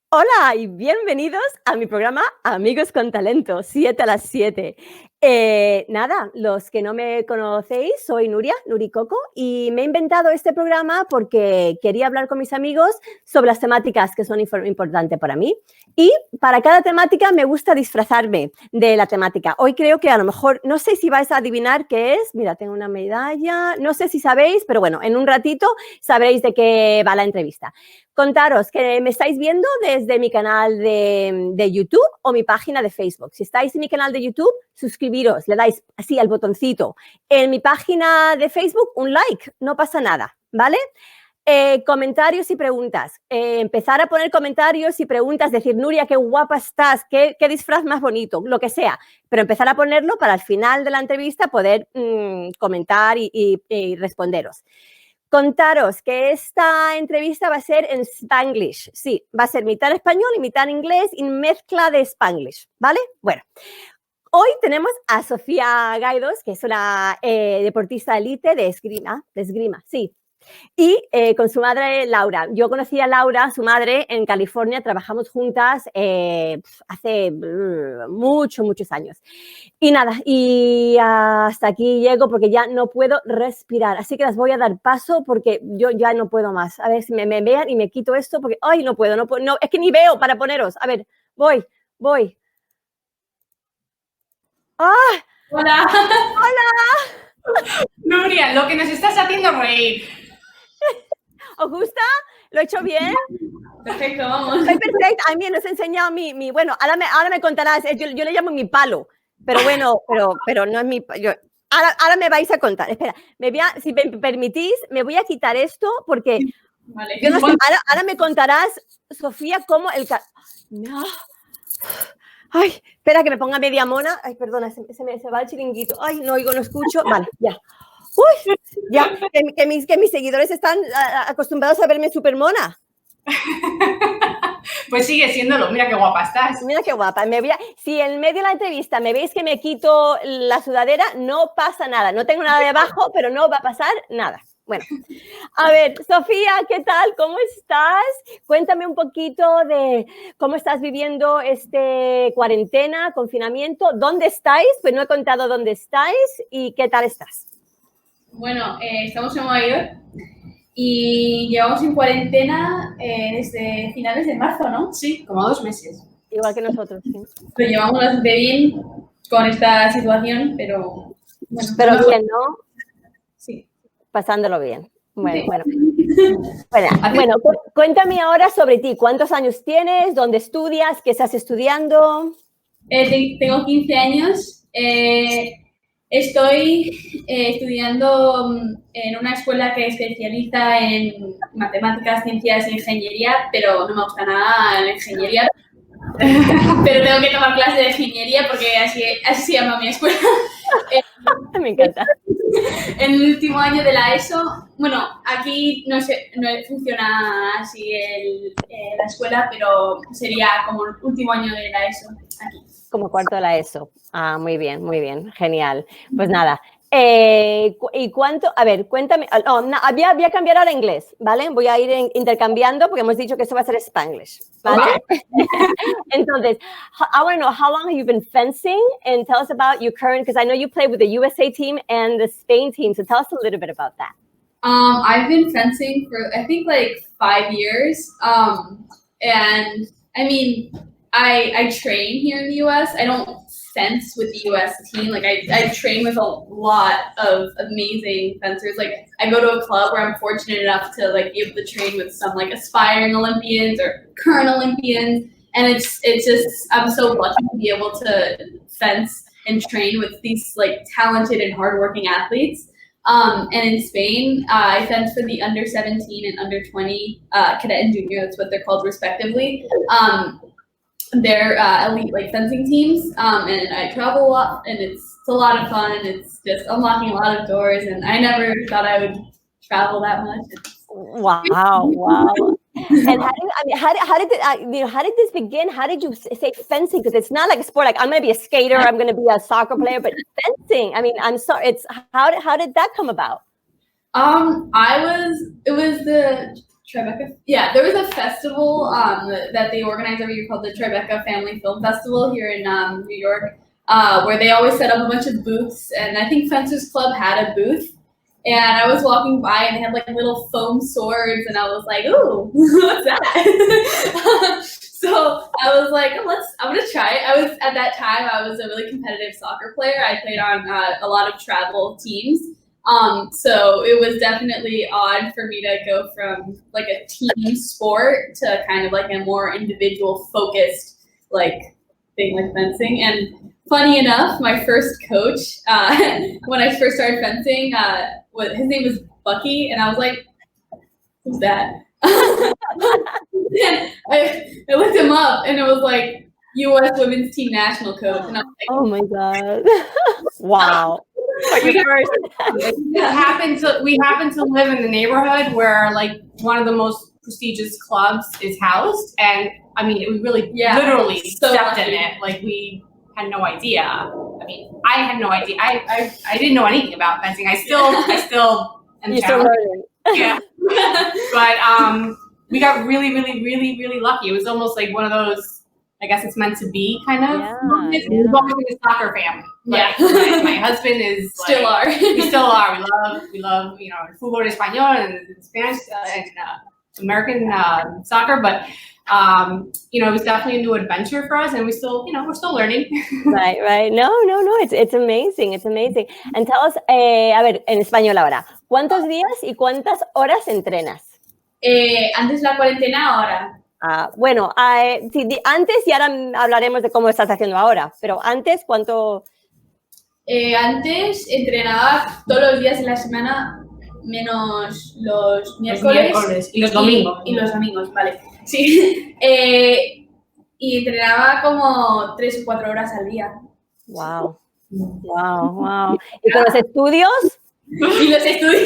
Hola y bienvenidos a mi programa Amigos con Talento, 7 a las 7. Nada, los que no me conocéis, soy Nuricoco, y me he inventado este programa porque quería hablar con mis amigos sobre las temáticas que son importantes para mí. Y para cada temática me gusta disfrazarme de la temática. Hoy creo que a lo mejor, no sé si vais a adivinar qué es. Mira, tengo una medalla, no sé si sabéis, pero bueno, en un ratito sabréis de qué va la entrevista. Contaros que me estáis viendo desde mi canal de YouTube o mi página de Facebook. Si estáis en mi canal de YouTube, suscribiros, le dais así al botoncito. En mi página de Facebook, un like, no pasa nada, ¿vale? Comentarios y preguntas. Empezar a poner comentarios y preguntas, decir, Nuria, qué guapa estás, qué disfraz más bonito, lo que sea. Pero empezar a ponerlo para al final de la entrevista poder comentar y responderos. Contaros que esta entrevista va a ser en Spanglish. Sí, va a ser mitad español y mitad inglés y mezcla de Spanglish, ¿vale? Bueno, hoy tenemos a Sofia Gaydos, que es una deportista elite de esgrima, sí. Y con su madre, Laura. Yo conocí a Laura, su madre, en California. Trabajamos juntas hace muchos años. Y nada, y hasta aquí llego porque ya no puedo respirar. Así que las voy a dar paso porque yo ya no puedo más. A ver si me vean y me quito esto porque, ay, no puedo, no, es que ni veo para poneros. A ver, voy. ¡Ah! Hola. ¡Hola! Nuria, lo que nos estás haciendo reír. ¿Os gusta? ¿Lo he hecho bien? Perfecto, vamos. Soy perfecta. A mí nos ha enseñado bueno, ahora me contarás, yo le llamo mi palo, pero bueno, pero no es mi ahora me vais a contar. Espera, si me permitís, me voy a quitar esto porque vale. Yo no sé, ahora me contarás, Sofía, cómo el... No. Ay, espera que me ponga media mona. Ay, perdona, se va el chiringuito. Ay, no oigo, no escucho. Vale, ya. Uy, ya, que mis seguidores están acostumbrados a verme súper mona. Pues sigue siéndolo, mira qué guapa estás. Mira qué guapa. Si en medio de la entrevista me veis que me quito la sudadera, no pasa nada. No tengo nada debajo, pero no va a pasar nada. Bueno, a ver, Sofía, ¿qué tal? ¿Cómo estás? Cuéntame un poquito de cómo estás viviendo cuarentena, confinamiento. ¿Dónde estáis? Pues no he contado dónde estáis y qué tal estás. Bueno, estamos en Nueva York y llevamos en cuarentena desde finales de marzo, ¿no? Sí, como 2 meses. Igual que nosotros, sí. Lo llevamos bastante bien con esta situación, pero bueno. Pero bien, ¿no? Sí. Pasándolo bien. Bueno. Cuéntame ahora sobre ti. ¿Cuántos años tienes? ¿Dónde estudias? ¿Qué estás estudiando? Tengo 15 años. Estoy estudiando en una escuela que especializa en matemáticas, ciencias e ingeniería, pero no me gusta nada la ingeniería. Pero tengo que tomar clases de ingeniería porque así se llama mi escuela. Me encanta. En el último año de la ESO, bueno, aquí no funciona así la escuela, pero sería como el último año de la ESO aquí. Como cuarto de la ESO. Ah, muy bien, genial. Pues nada, ¿y cuánto? A ver, cuéntame. Voy a cambiar ahora a inglés, ¿vale? Voy a ir intercambiando porque hemos dicho que esto va a ser Spanglish, ¿vale? Entonces, I want to know how long have you been fencing, and tell us about your current, because I know you play with the USA team and the Spain team, so tell us a little bit about that. I've been fencing for, I think, like 5 years, and I mean, I train here in the US. I don't fence with the US team. Like I train with a lot of amazing fencers. Like I go to a club where I'm fortunate enough to like be able to train with some like aspiring Olympians or current Olympians. And it's just, I'm so lucky to be able to fence and train with these like talented and hardworking athletes. And in Spain, I fence for the under 17 and under 20 cadet and junior. That's what they're called respectively. They're elite like fencing teams, and I travel a lot, and it's a lot of fun, and it's just unlocking a lot of doors, and I never thought I would travel that much. Wow. And how did this begin? How did you say fencing? Because it's not like a sport. Like I'm going to be a skater, I'm going to be a soccer player, but fencing. I mean, I'm sorry. How did that come about? It was the Tribeca. Yeah, there was a festival that they organize every year called the Tribeca Family Film Festival here in New York, where they always set up a bunch of booths, and I think Fencers Club had a booth. And I was walking by and they had like little foam swords, and I was like, "Ooh, what's that?" So I was like, I'm gonna try it. At that time, I was a really competitive soccer player. I played on a lot of travel teams. So it was definitely odd for me to go from like a team sport to kind of like a more individual focused like thing like fencing. And funny enough, my first coach, when I first started fencing, his name was Bucky, and I was like, "Who's that?" I looked him up, and it was like U.S. Women's Team National Coach, and I was like, "Oh my god, wow!" We happen to live in the neighborhood where like one of the most prestigious clubs is housed, and I mean, it was really literally stepped in it. Like we had no idea. I mean, I had no idea. I didn't know anything about fencing. I still am learning. Yeah. But we got really, really, really, really lucky. It was almost like one of those, I guess it's meant to be kind of. We've always been a soccer family. Like, my husband is still like, are. We still are. We love fútbol español and Spanish and American soccer, but it was definitely a new adventure for us, and we're still learning. Right. No. It's amazing. And tell us, a ver, en español ahora, ¿cuántos días y cuántas horas entrenas? Antes la cuarentena, ahora. Bueno, sí, antes, y ahora hablaremos de cómo estás haciendo ahora, pero antes, ¿cuánto? Antes entrenaba todos los días de la semana, menos los miércoles y los domingos. Y los domingos, vale. Sí. Y entrenaba como 3 o 4 horas al día. Wow. ¿Y con los estudios? ¿Y los estudios?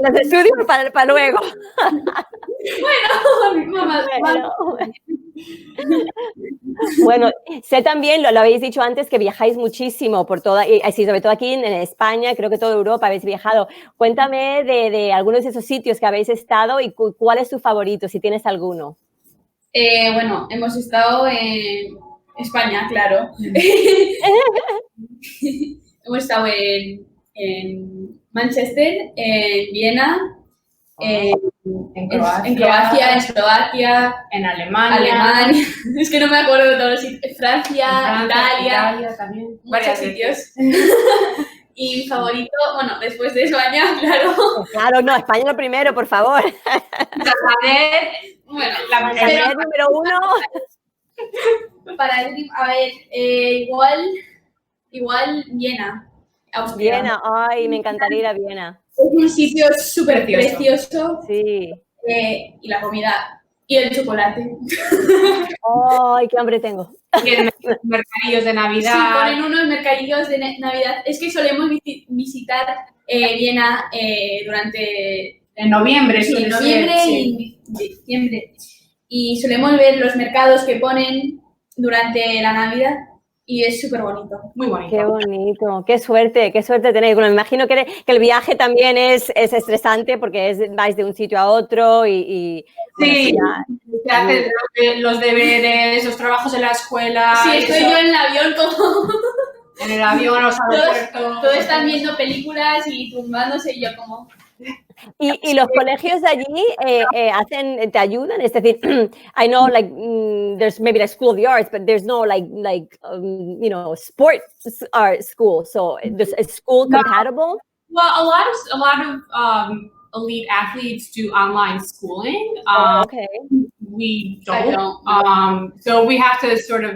Los estudios para luego. Bueno, sé también, lo habéis dicho antes, que viajáis muchísimo por toda, y así, sobre todo aquí en España, creo que toda Europa habéis viajado. Cuéntame de algunos de esos sitios que habéis estado y cuál es tu favorito, si tienes alguno. Bueno, hemos estado en España, claro. Hemos estado en Manchester, en Viena, en Croacia, en Eslovaquia, en Alemania. Es que no me acuerdo de todos los sitios. Francia, Italia también. Varios sitios. Y mi favorito, bueno, después de España, claro. Claro, no, España lo primero, por favor. Bueno, la número 1. Para el, a ver, igual Viena, Austria. Viena, ay, me encantaría ir a Viena. Es un sitio súper precioso. Sí. Y la comida y el chocolate. Ay, qué hambre tengo. Y en mercadillos de Navidad. Sí, ponen unos mercadillos de Navidad. Es que solemos visitar Viena durante... En noviembre. Sí, en noviembre y diciembre. Y solemos ver los mercados que ponen durante la Navidad. Y es súper bonito. Muy bonito. Qué bonito. Qué suerte tenéis. Bueno, me imagino que el viaje también es estresante porque vais de un sitio a otro y sí, te hacen los deberes, los trabajos en la escuela. Sí, estoy yo en el avión como... En el avión, los aeropuertos. Todos están viendo películas y tumbándose y yo como... ¿Y los colegios de allí te ayudan? Es decir, I know like there's maybe like school of the arts, but there's no like sports art school. So is school compatible? Well, a lot of elite athletes do online schooling. Okay. We don't. So we have to sort of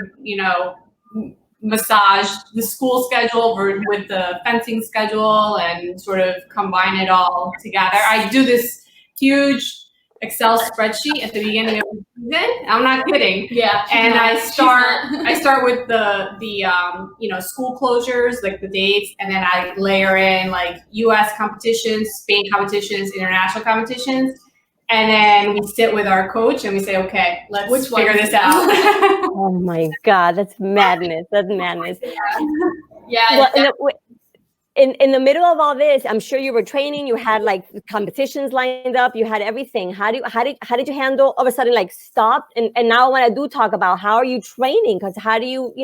massage the school schedule with the fencing schedule and sort of combine it all together. I do this huge Excel spreadsheet at the beginning of the season. I'm not kidding. Yeah. And I start with the school closures, like the dates, and then I layer in like US competitions, Spain competitions, international competitions. And then we sit with our coach and we say, okay, let's figure this out. Oh my God, that's madness. That's madness. Yeah. in the middle of all this, I'm sure you were training. You had like competitions lined up. You had everything. How did you handle all of a sudden like stop? And now when I do talk about how are you training? Because how do you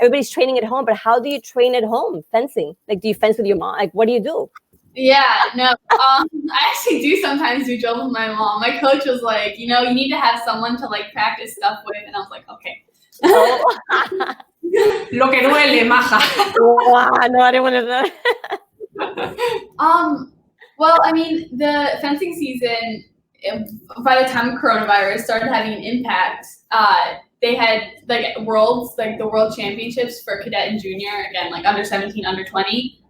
everybody's training at home, but how do you train at home fencing? Like, do you fence with your mom? Like, what do you do? Yeah, no. I actually do sometimes do drills with my mom. My coach was like, you need to have someone to like practice stuff with, and I was like, okay. Oh. Lo que duele, maja. Wow, no, I didn't want to know. Well, I mean, the fencing season, by the time coronavirus started having an impact, they had like the world championships for cadet and junior, again, like under 17, under 20.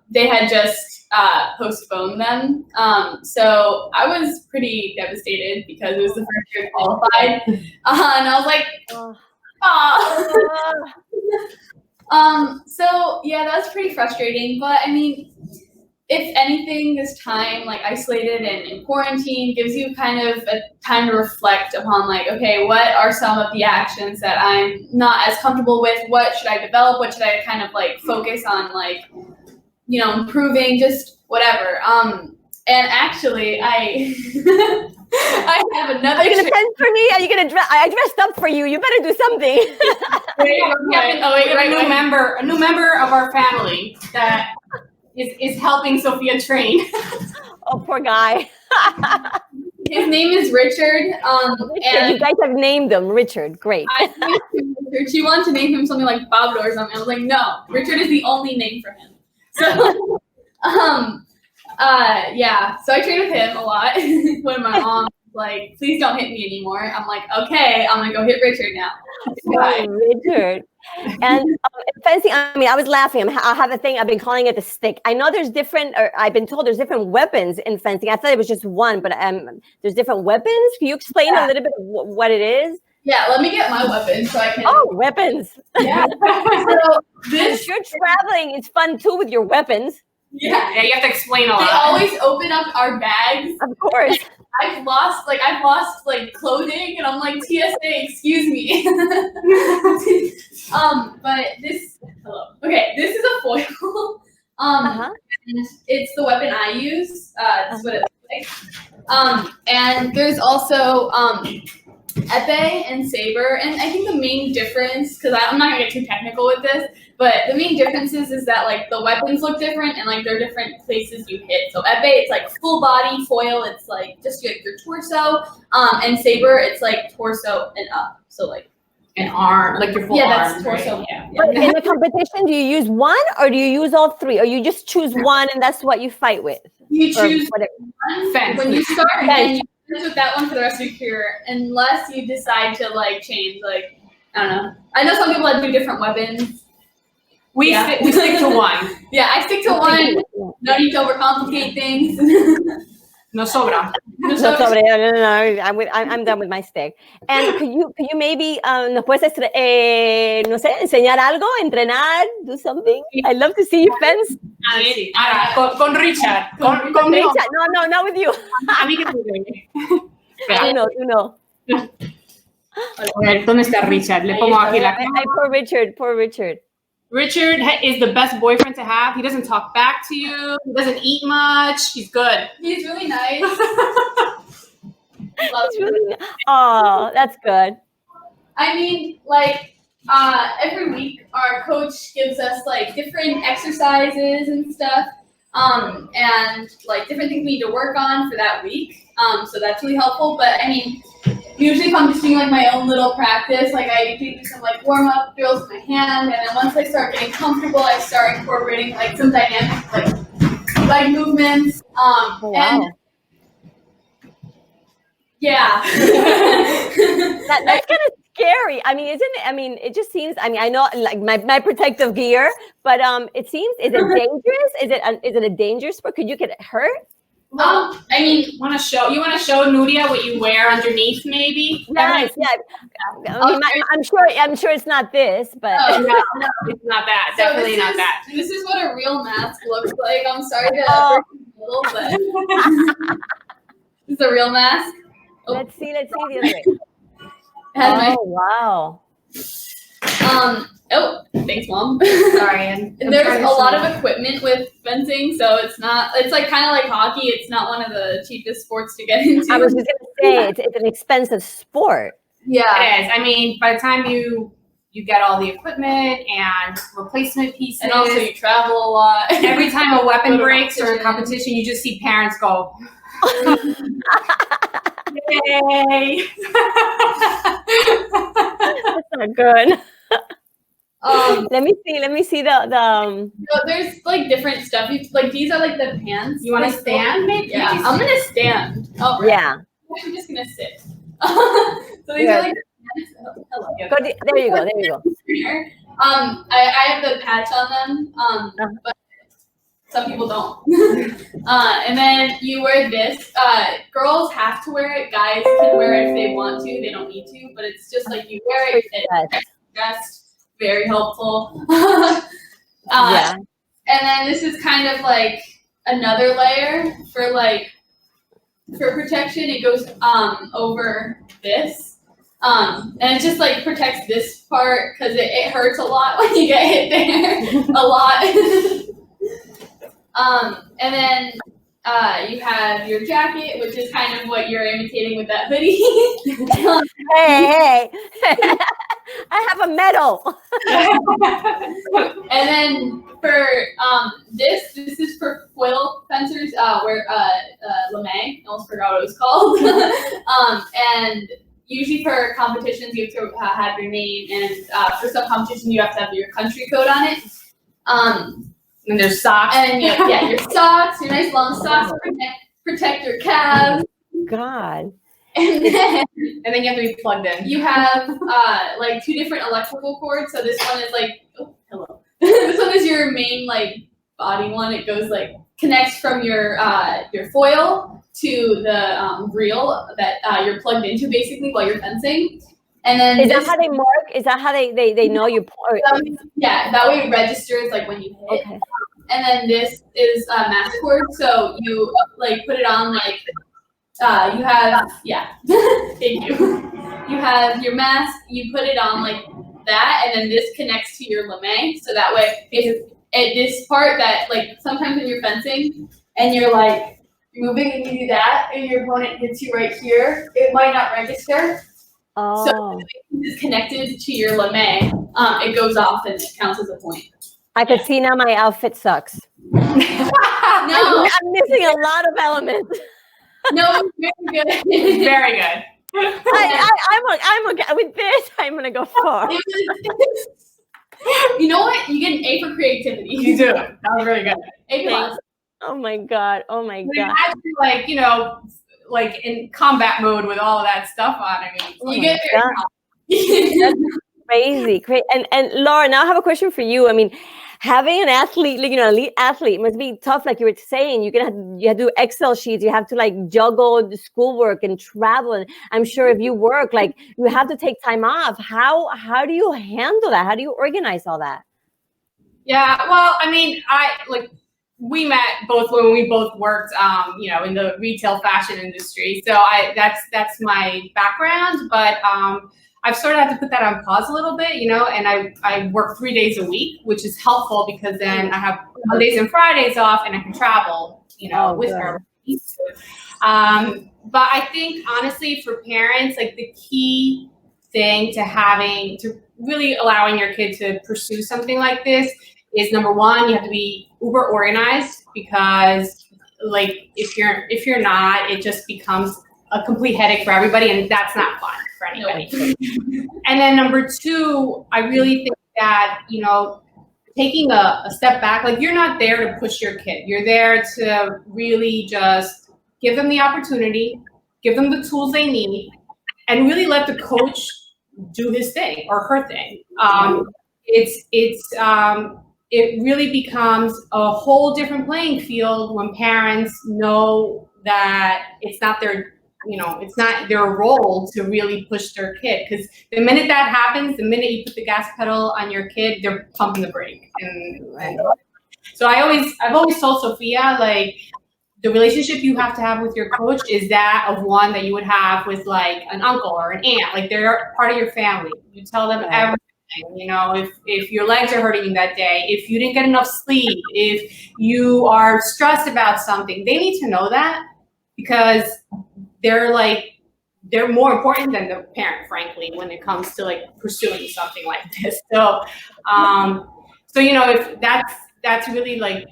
They had just postponed them. So I was pretty devastated because it was the first year I qualified. And I was like, so yeah, that was pretty frustrating. But I mean, if anything, this time like isolated and in quarantine gives you kind of a time to reflect upon like, okay, what are some of the actions that I'm not as comfortable with? What should I develop? What should I kind of like focus on, like, improving, just whatever. And actually, I have another. Are you gonna fence for me? Are you gonna dress? I dressed up for you. You better do something. A new member of our family that is helping Sofia train. Oh, poor guy. His name is Richard. And you guys have named him Richard. Great. She wanted to name him something like Pablo or something. I was like, no, Richard is the only name for him. So, yeah. So I train with him a lot. When my mom's like, please don't hit me anymore, I'm like, okay, I'm gonna go hit Richard now. Oh, Richard. And fencing, I mean, I was laughing. I have a thing, I've been calling it the stick. I know there's different, or I've been told there's different weapons in fencing. I thought it was just one, but there's different weapons. Can you explain a little bit of what it is? Yeah, let me get my weapon so I can. Oh, weapons. Yeah. So if you're traveling, it's fun too with your weapons. Yeah, you have to explain a lot. They always open up our bags. Of course. I've lost clothing, and I'm like, TSA, excuse me. But this, okay, this is a foil. And it's the weapon I use. That's what it looks like. And there's also epee and saber, and I think the main difference, because I'm not gonna get too technical with this, but the main difference is that like the weapons look different and like they're different places you hit. So epee, it's like full body. Foil, it's like just like your torso. And saber, it's like torso and up. So like an arm, like your full arm. Yeah, that's torso. Right? Yeah. But in the competition, do you use one or do you use all three, or you just choose one and that's what you fight with? You choose one fence. When you start, and you finish with that one for the rest of your career, unless you decide to like change. Like, I don't know. I know some people that do different weapons. We stick to one. Yeah, I stick to one. No need to overcomplicate things. No sobra. No sobre. No. I'm done with my stick. And could you maybe nos puedes no sé, enseñar algo, entrenar, do something? I'd love to see you fence. Con Richard. Con Richard. No, not with you. A mí que te No. A ver, ¿dónde está Richard? Le pongo aquí la cámara. Poor Richard. Richard is the best boyfriend to have. He doesn't talk back to you. He doesn't eat much. He's good. He's really nice. Oh, that's good. I mean, like, every week our coach gives us like different exercises and stuff, and like different things we need to work on for that week. So that's really helpful. But I mean, usually if I'm just doing like my own little practice, like I do some like warm up drills with my hand, and then once I start getting comfortable, I start incorporating like some dynamic like movements. And yeah, that's kind of scary. I mean, isn't it? I mean, it just seems. I mean, I know like my protective gear, but it seems. Is it dangerous? Is it a dangerous sport? Could you get hurt? I mean, you want to show Nuria what you wear underneath, maybe? Yes, yeah. I mean, I'm sure it's not this, but no, it's not that. So definitely not that. This is what a real mask looks like. I'm sorry to little, but this is a real mask. Oh. Let's see the other way. Wow. Thanks, Mom. Sorry. And there's a lot of equipment with fencing, so it's like kind of like hockey. It's not one of the cheapest sports to get into. I was just going to say, it's an expensive sport. Yeah. It is. I mean, by the time you get all the equipment and replacement pieces. And also you travel a lot. Every time a weapon breaks or a competition, you just see parents go, yay. That's not good. Let me see the no, there's like different stuff. Like these are like the pants. You want to stand maybe? Yeah, I'm gonna stand. Oh, right. Yeah. I'm just gonna sit. So these are like the pants. Oh, hello. There you go. I have the patch on them, but some people don't. And then you wear this. Girls have to wear it. Guys can wear it if they want to. They don't need to, but it's just like you wear it. It's dressed. Very helpful. Yeah. And then this is kind of like another layer for protection. It goes over this. And it just like protects this part because it hurts a lot when you get hit there. A lot. And then you have your jacket, which is kind of what you're imitating with that hoodie. Hey. I have a medal. And then for this is for foil fencers, where lame. I almost forgot what it was called. And usually for competitions, you have to have your name, and for some competitions, you have to have your country code on it. And there's socks. And your socks, your nice long socks protect your calves. God. And then you have to be plugged in. You have like two different electrical cords. So this one is like, oh, hello. This one is your main like body one. It goes like connects from your foil to the reel that you're plugged into basically while you're fencing. And then is that how they mark? Is that how they know you? Yeah, that way it registers like when you hit. Okay. And then this is mask cord. So you like put it on like. You have, thank you. You have your mask, you put it on like that, and then this connects to your lame. So that way, if at this part that like sometimes when you're fencing and you're like moving and you do that and your opponent hits you right here, it might not register. Oh. So if it's connected to your lame, it goes off and it counts as a point. I could see now my outfit sucks. No. I'm missing a lot of elements. No, very good. Very good. I'm okay with this. I'm gonna go far. You know what? You get an A for creativity. You do. That was really good. A plus. Oh my god. Actually, like like in combat mode with all of that stuff on. I mean, you get very crazy. And Laura, now I have a question for you. I mean, having an athlete, like elite athlete, must be tough. Like you were saying, you have to do Excel sheets. You have to like juggle the schoolwork and travel. And I'm sure if you work, like you have to take time off. How do you handle that? How do you organize all that? Yeah, well, I mean, we met both when we both worked, in the retail fashion industry. So that's my background, but I've sort of had to put that on pause a little bit, and I work 3 days a week, which is helpful because then I have Mondays and Fridays off and I can travel, with her. But I think honestly for parents, like the key thing to really allowing your kid to pursue something like this is number one, you have to be uber organized because like if you're not, it just becomes a complete headache for everybody and that's not fun for anybody. And then number two, I really think that, taking a step back, like you're not there to push your kid. You're there to really just give them the opportunity, give them the tools they need, and really let the coach do his thing or her thing. It really becomes a whole different playing field when parents know that it's not their role to really push their kid. Because the minute that happens, the minute you put the gas pedal on your kid, they're pumping the brake. And so I've always told Sofia, like, the relationship you have to have with your coach is that of one that you would have with like an uncle or an aunt. Like they're part of your family. You tell them everything. something, you know, if your legs are hurting you that day, if you didn't get enough sleep, if you are stressed about something, they need to know that, because they're more important than the parent, frankly, when it comes to like pursuing something like this. So, you know, if that's really like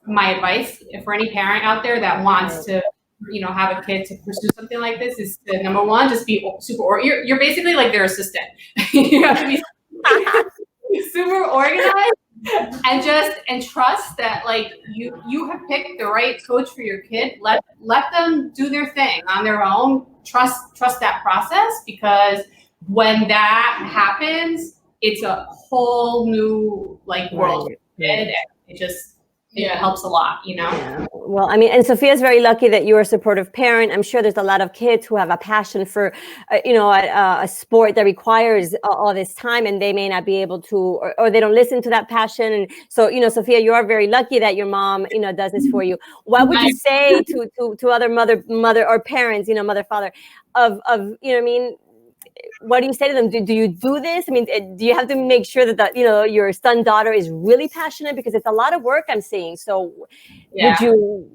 my advice for any parent out there that wants to, you know, have a kid to pursue something like this, is to, number one, just be super, you're basically like their assistant. You have to be super organized and trust that like you have picked the right coach for your kid. Let them do their thing on their own. Trust that process, because when that happens, it's a whole new like world. And it just it helps a lot, you know? Yeah. Well, I mean, and Sofia's very lucky that you're a supportive parent. I'm sure there's a lot of kids who have a passion for, you know, a sport that requires all this time, and they may not be able to, or they don't listen to that passion. And so, you know, Sofia, you are very lucky that your mom, you know, does this for you. What would you say to other mother or parents, you know, mother, father, of, you know what I mean? What do you say to them? Do you do this? I mean, do you have to make sure that you know, your son, daughter is really passionate, because it's a lot of work I'm seeing. So what would you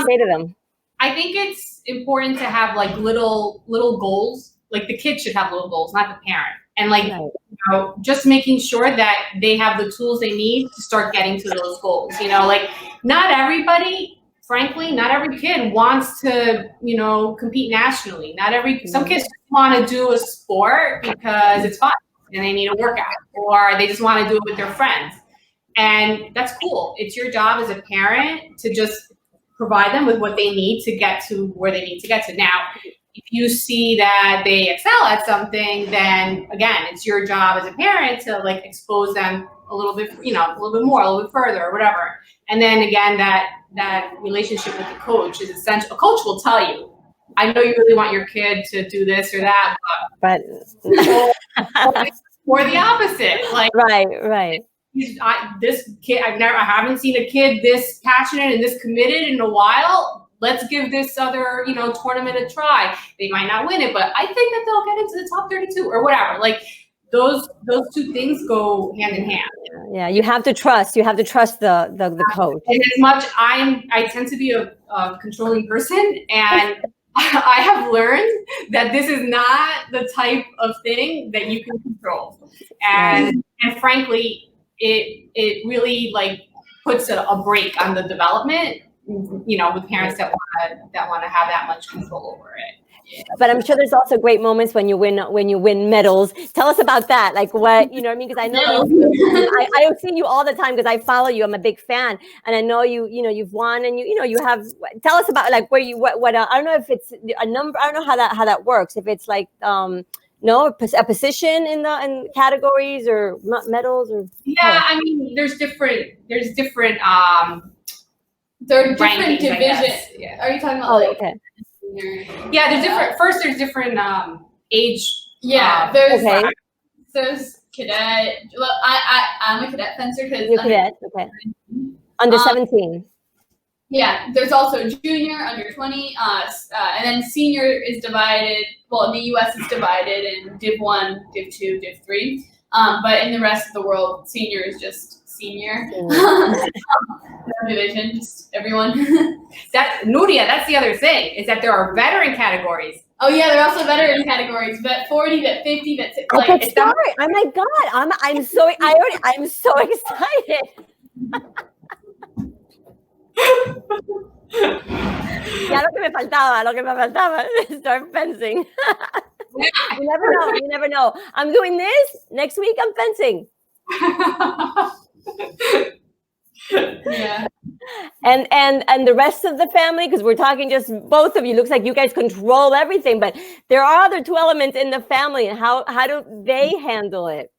say to them? I think it's important to have like little goals. Like the kid should have little goals, not the parent. And like, you know, just making sure that they have the tools they need to start getting to those goals. You know, like not everybody, frankly, not every kid wants to, you know, compete nationally. Some kids want to do a sport because it's fun and they need a workout, or they just want to do it with their friends. And that's cool. It's your job as a parent to just provide them with what they need to get to where they need to get to. Now, if you see that they excel at something, then again, it's your job as a parent to like expose them a little bit, you know, a little bit more, a little bit further, or whatever. And then again, that relationship with the coach is essential. A coach will tell you, I know you really want your kid to do this or that, but or the opposite. Like right. This kid, I haven't seen a kid this passionate and this committed in a while. Let's give this other, you know, tournament a try. They might not win it, but I think that they'll get into the top 32 or whatever. Like those two things go hand in hand. Yeah, you have to trust. You have to trust the coach. And as much I tend to be a controlling person, and I have learned that this is not the type of thing that you can control. And frankly, it really like puts a brake on the development, you know, with parents that want to have that much control over it. But I'm sure there's also great moments when you win medals. Tell us about that. Like what, you know what I mean? Because I know I see you all the time because I follow you. I'm a big fan, and I know you know you've won, and you have. Tell us about like where you what I don't know if it's a number. I don't know how that works. If it's like no a position in categories or medals or. Yeah, I mean there's different There are different rankings, divisions. Yeah. Are you talking about okay. Yeah, there's different. First, there's different age. Yeah, there's cadet. Well, I'm a cadet fencer because you're cadet. Okay. Under 17. Yeah, there's also junior, under 20, and then senior is divided. Well, in the U.S. it's divided in Div 1, Div 2, Div 3. But in the rest of the world, senior is just senior. No division, just everyone. Nuria, that's the other thing, is that there are veteran categories. Oh yeah, there are also veteran categories, vet 40, vet 50, vet 60. Like, start. Oh my God, I'm so excited. Ya lo que me faltaba, start fencing. You never know. I'm doing this, next week I'm fencing. Yeah. And the rest of the family, because we're talking just both of you, looks like you guys control everything, but there are other two elements in the family, and how do they handle it?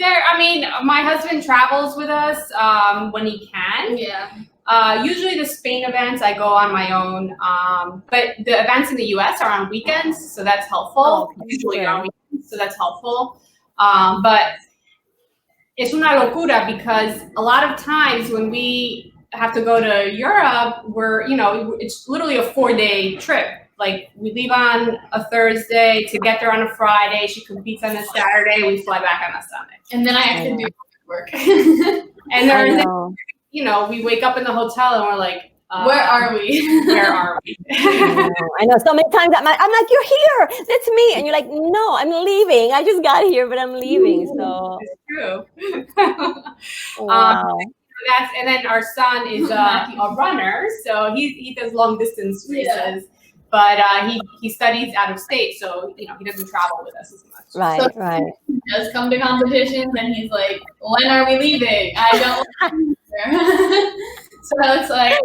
I mean, my husband travels with us when he can. Yeah. Usually the Spain events I go on my own, but the events in the US are on weekends, so that's helpful. Oh, okay. Usually on weekends, so that's helpful. But it's una locura, because a lot of times when we have to go to Europe, it's literally a 4-day trip. Like we leave on a Thursday to get there on a Friday. She competes on a Saturday. We fly back on a Sunday. And then I have to do work. And then, we wake up in the hotel and we're like, where are we? Where are we? I know so many times I'm like, you're here. That's me. And you're like, no, I'm leaving. I just got here, but I'm leaving. So it's true. Wow. And then our son is a runner, so he does long distance races. Yeah. But he studies out of state, so he doesn't travel with us as much. Right, so right. He does come to competitions, and he's like, "When are we leaving? I don't want to be there." So it's like,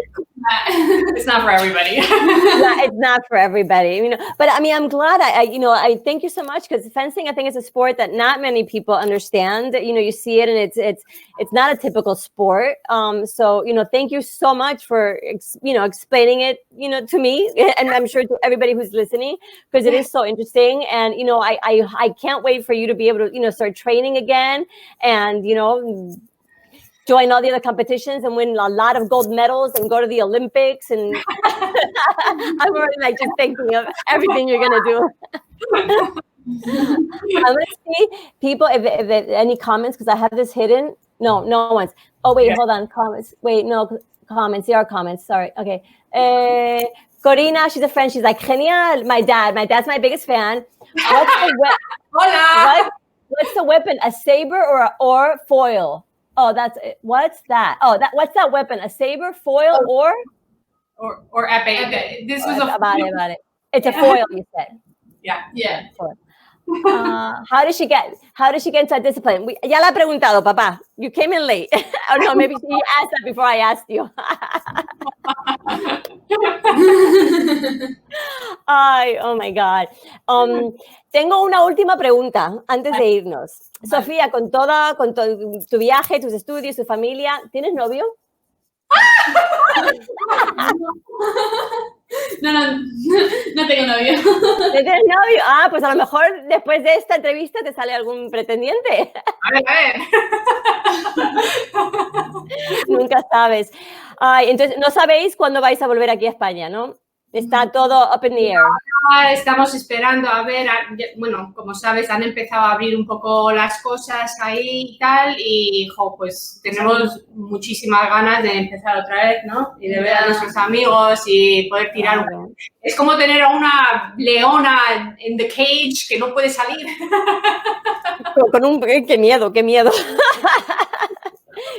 it's not for everybody. It's not for everybody, But I mean, I'm glad. I thank you so much, because fencing, I think, is a sport that not many people understand. You see it, and it's not a typical sport. So thank you so much for explaining it, to me, and I'm sure to everybody who's listening, because it is so interesting. And I can't wait for you to be able to start training again, and join all the other competitions and win a lot of gold medals and go to the Olympics. And I'm already just thinking of everything you're going to do. I'm going to see people, if any comments, because I have this hidden. No one's. Oh, wait, hold on. Comments. Wait, no comments. There are comments. Sorry. Okay. Corina, she's a friend. She's like, genial. My dad's my biggest fan. What's the weapon? A saber or foil? Oh, that's it. What's that? Oh, what's that weapon? A saber, foil, or épée. This was about it. It's a foil, you said. Yeah. Foil. How does she get into that discipline? Ya la he preguntado, papá. You came in late. Oh no, maybe you asked that before I asked you. Ay, oh my God. Tengo una última pregunta antes de irnos. Sofía, con tu viaje, tus estudios, tu familia, ¿tienes novio? No tengo novio. ¿No tienes novio? Ah, pues a lo mejor después de esta entrevista te sale algún pretendiente. A ver. Nunca sabes. Ay, entonces, no sabéis cuándo vais a volver aquí a España, ¿no? Está todo up in the air. Estamos esperando a ver, como sabes, han empezado a abrir un poco las cosas ahí y tal, y pues tenemos muchísimas ganas de empezar otra vez, ¿no? Y de ver a nuestros amigos y poder tirar. Es como tener a una leona en the cage que no puede salir. Qué miedo.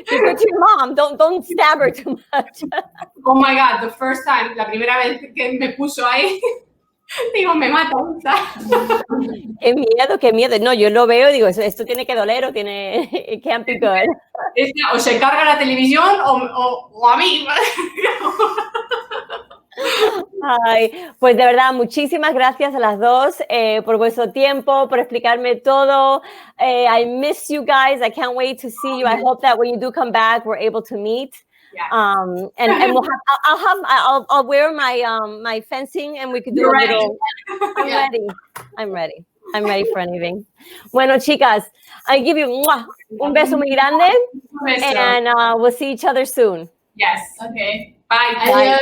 Go to your mom. Don't stab her too much. Oh my God, la primera vez que me puso ahí, digo, me mata. Qué miedo. No, yo lo veo y digo, esto tiene que doler o it can't be good. O se carga la televisión o a mí. Ay, pues de verdad, muchísimas gracias a las dos por vuestro tiempo, por explicarme todo. I miss you guys. I can't wait to see you. I hope that when you do come back, we're able to meet. Yeah. And I'll wear my fencing, and we could do a little. I'm ready. I'm ready for anything. Bueno, chicas, I give you un beso muy grande, and we'll see each other soon. Yes. Okay. Bye. Adiós.